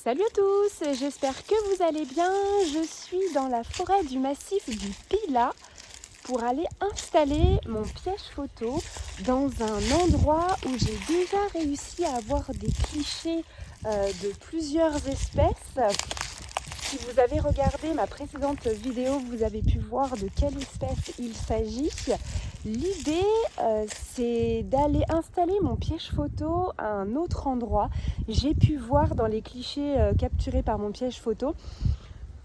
Salut à tous, j'espère que vous allez bien. Je suis dans la forêt du massif du Pilat pour aller installer mon piège photo dans un endroit où j'ai déjà réussi à avoir des clichés de plusieurs espèces. Si vous avez regardé ma précédente vidéo, vous avez pu voir de quelle espèce il s'agit. L'idée, c'est d'aller installer mon piège photo à un autre endroit. J'ai pu voir dans les clichés capturés par mon piège photo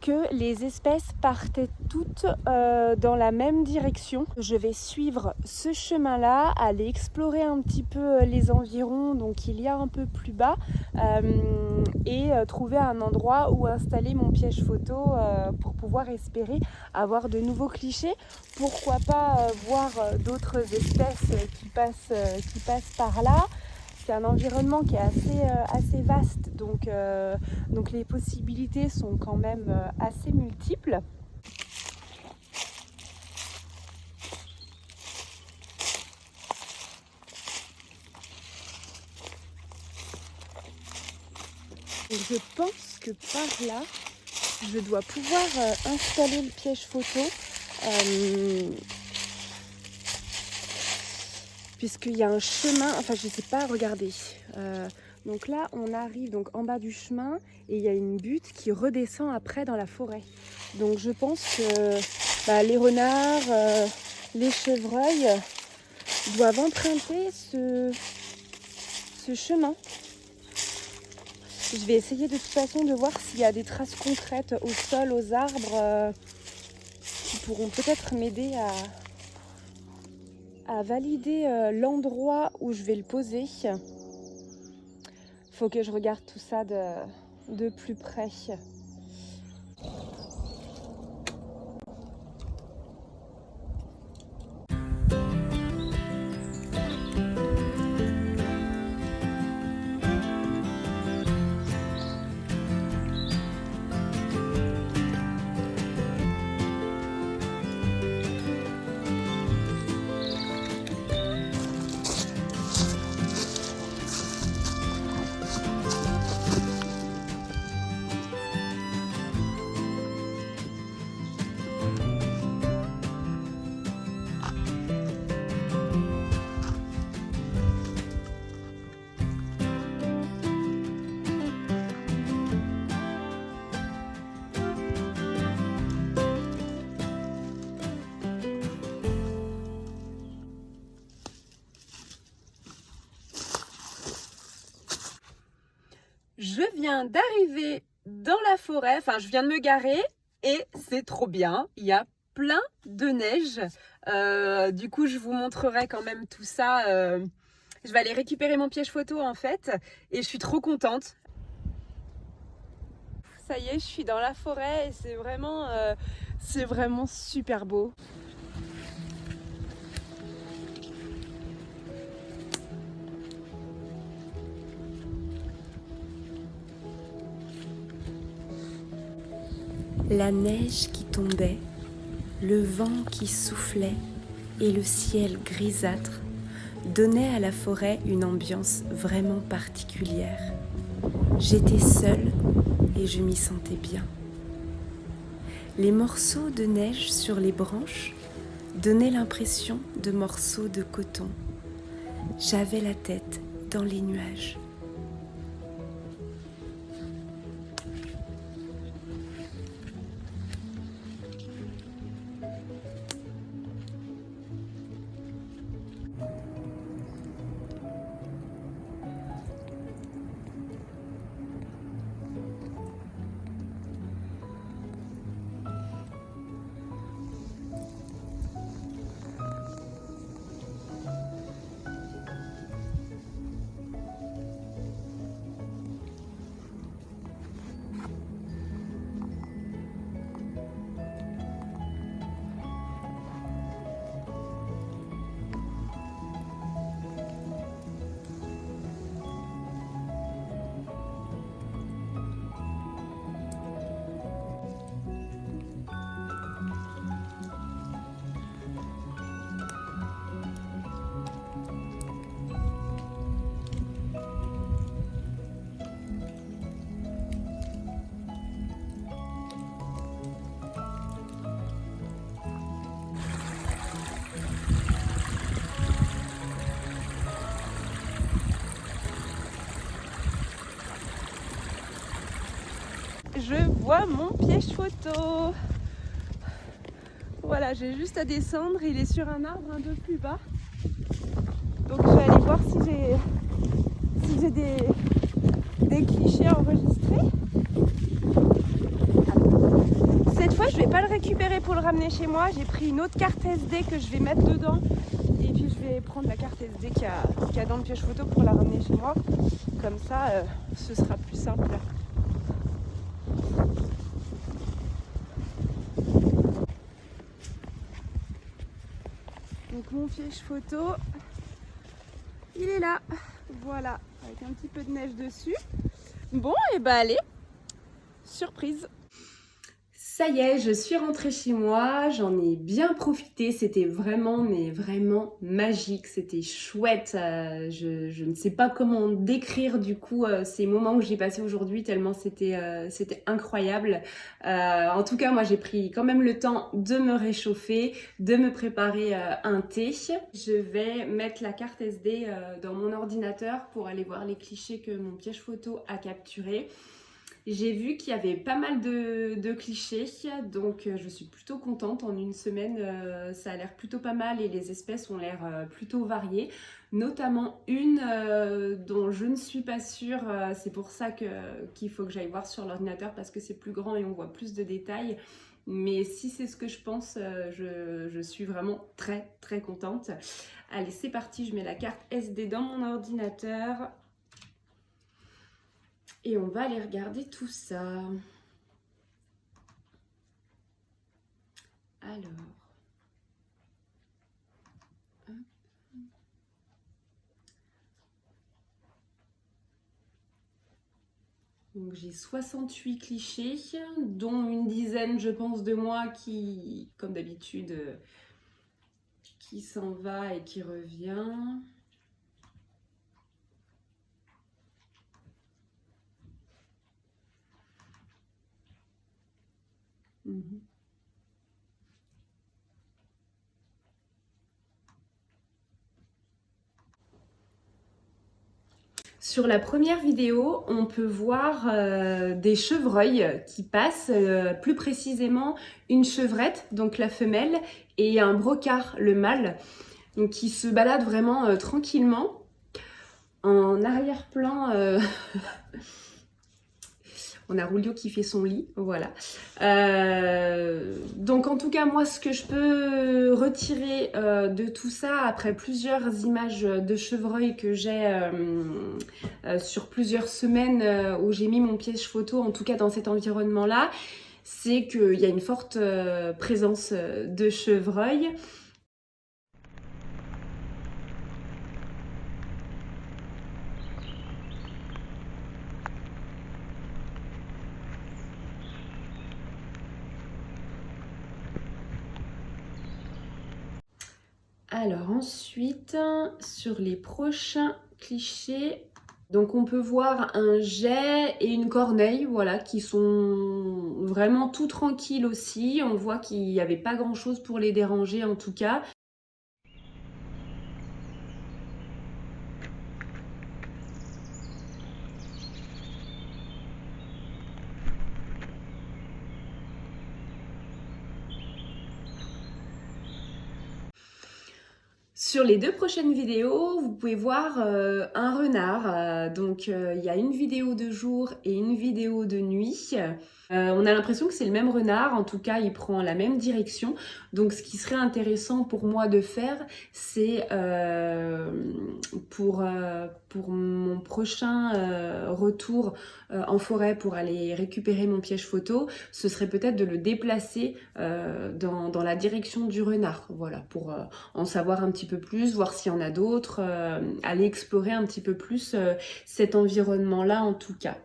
que les espèces partaient toutes dans la même direction. Je vais suivre ce chemin-là, aller explorer un petit peu les environs, donc il y a un peu plus bas, et trouver un endroit où installer mon piège photo pour pouvoir espérer avoir de nouveaux clichés. Pourquoi pas voir d'autres espèces qui passent par là. C'est un environnement qui est assez vaste, donc les possibilités sont quand même assez multiples. Et je pense que par là, je dois pouvoir installer le piège photo, puisqu'il y a un chemin, enfin je ne sais pas, regardez. Donc là, on arrive donc en bas du chemin et il y a une butte qui redescend après dans la forêt. Donc je pense que les renards, les chevreuils doivent emprunter ce chemin. Je vais essayer de toute façon de voir s'il y a des traces concrètes au sol, aux arbres, qui pourront peut-être m'aider à valider l'endroit où je vais le poser. Faut que je regarde tout ça de plus près. Je viens d'arriver dans la forêt, enfin je viens de me garer et c'est trop bien, il y a plein de neige. Du coup je vous montrerai quand même tout ça. Je vais aller récupérer mon piège photo en fait et je suis trop contente. Ça y est, je suis dans la forêt et c'est vraiment super beau. La neige qui tombait, le vent qui soufflait et le ciel grisâtre donnaient à la forêt une ambiance vraiment particulière. J'étais seule et je m'y sentais bien. Les morceaux de neige sur les branches donnaient l'impression de morceaux de coton. J'avais la tête dans les nuages. je vois mon piège photo. Voilà, j'ai juste à descendre, il est sur un arbre un peu plus bas. Donc je vais aller voir si j'ai des clichés enregistrés. Cette fois, je vais pas le récupérer pour le ramener chez moi. J'ai pris une autre carte SD que je vais mettre dedans. Et puis je vais prendre la carte SD qu'il y a dans le piège photo pour la ramener chez moi. Comme ça, ce sera plus simple. Donc mon piège photo, il est là. Voilà, avec un petit peu de neige dessus. Bon, et bah allez, surprise. Ça y est, je suis rentrée chez moi, j'en ai bien profité, c'était vraiment, mais vraiment magique, c'était chouette. Je ne sais pas comment décrire du coup ces moments que j'ai passés aujourd'hui tellement c'était incroyable. En tout cas, moi j'ai pris quand même le temps de me réchauffer, de me préparer un thé. Je vais mettre la carte SD dans mon ordinateur pour aller voir les clichés que mon piège photo a capturés. J'ai vu qu'il y avait pas mal de clichés, donc je suis plutôt contente. En une semaine, ça a l'air plutôt pas mal et les espèces ont l'air plutôt variées. Notamment une dont je ne suis pas sûre, c'est pour ça qu'il faut que j'aille voir sur l'ordinateur parce que c'est plus grand et on voit plus de détails. Mais si c'est ce que je pense, je suis vraiment très très contente. Allez, c'est parti, je mets la carte SD dans mon ordinateur. Et on va aller regarder tout ça. Alors. Hop. Donc j'ai 68 clichés, dont une dizaine, je pense, de moi qui, comme d'habitude, qui s'en va et qui revient. Sur la première vidéo, on peut voir des chevreuils qui passent, plus précisément une chevrette, donc la femelle, et un brocard, le mâle, donc qui se baladent vraiment tranquillement. En arrière-plan, on a Rulio qui fait son lit, voilà. Donc en tout cas, moi, ce que je peux retirer de tout ça, après plusieurs images de chevreuil que j'ai sur plusieurs semaines où j'ai mis mon piège photo, en tout cas dans cet environnement-là, c'est qu'il y a une forte présence de chevreuil. Alors ensuite, sur les prochains clichés, donc on peut voir un geai et une corneille, voilà, qui sont vraiment tout tranquilles aussi. On voit qu'il n'y avait pas grand-chose pour les déranger en tout cas. Sur les deux prochaines vidéos, vous pouvez voir un renard. Donc il y a une vidéo de jour et une vidéo de nuit. On a l'impression que c'est le même renard, en tout cas il prend la même direction. Donc ce qui serait intéressant pour moi de faire, c'est pour mon prochain retour en forêt pour aller récupérer mon piège photo, ce serait peut-être de le déplacer dans la direction du renard. Voilà, pour en savoir un petit peu plus, voir s'il y en a d'autres, aller explorer un petit peu plus cet environnement-là en tout cas.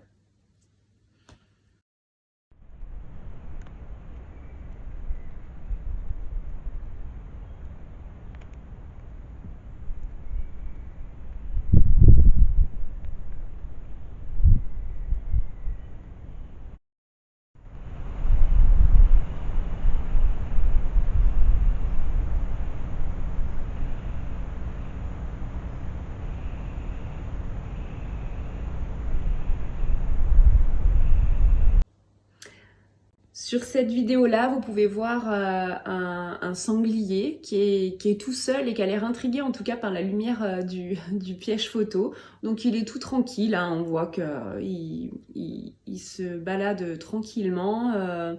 Sur cette vidéo-là, vous pouvez voir un sanglier qui est tout seul et qui a l'air intrigué en tout cas par la lumière du piège photo. Donc il est tout tranquille, hein, on voit qu'il se balade tranquillement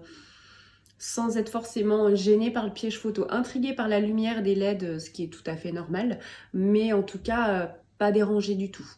sans être forcément gêné par le piège photo, intrigué par la lumière des LED, ce qui est tout à fait normal, mais en tout cas pas dérangé du tout.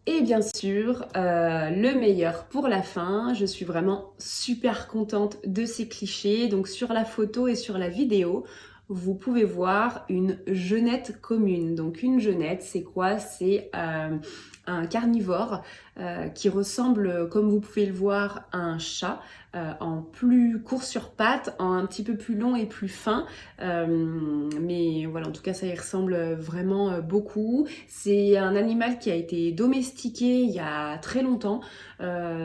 Et bien sûr, le meilleur pour la fin, je suis vraiment super contente de ces clichés. Donc sur la photo et sur la vidéo, vous pouvez voir une genette commune. Donc une genette, c'est quoi? C'est un carnivore qui ressemble, comme vous pouvez le voir, à un chat, en plus court sur pattes, en un petit peu plus long et plus fin. Mais voilà, en tout cas, ça y ressemble vraiment beaucoup. C'est un animal qui a été domestiqué il y a très longtemps.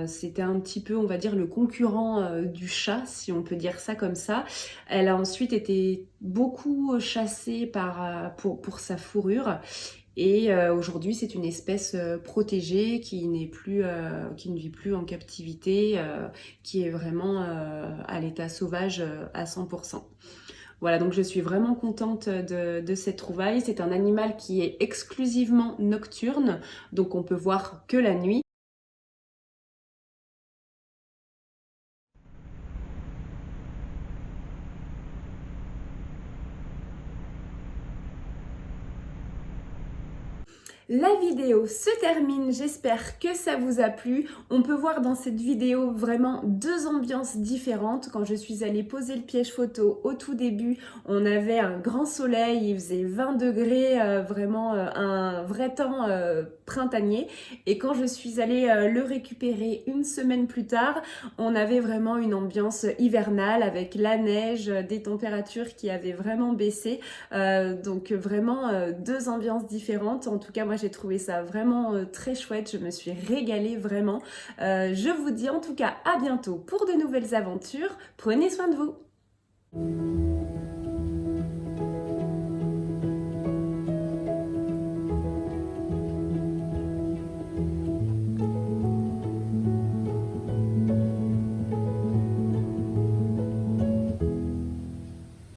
C'était un petit peu, on va dire, le concurrent du chat, si on peut dire ça comme ça. Elle a ensuite été beaucoup chassée pour sa fourrure. Et aujourd'hui, c'est une espèce protégée qui ne vit plus en captivité, qui est vraiment à l'état sauvage à 100%. Voilà, donc je suis vraiment contente de cette trouvaille. C'est un animal qui est exclusivement nocturne, donc on peut voir que la nuit. La vidéo se termine, j'espère que ça vous a plu. On peut voir dans cette vidéo vraiment deux ambiances différentes. Quand je suis allée poser le piège photo au tout début, on avait un grand soleil, il faisait 20 degrés, vraiment un vrai temps printanier. Et quand je suis allée le récupérer une semaine plus tard, on avait vraiment une ambiance hivernale avec la neige, des températures qui avaient vraiment baissé. Donc vraiment deux ambiances différentes. En tout cas, moi j'ai trouvé ça vraiment très chouette. Je me suis régalée vraiment. Je vous dis en tout cas à bientôt pour de nouvelles aventures. Prenez soin de vous.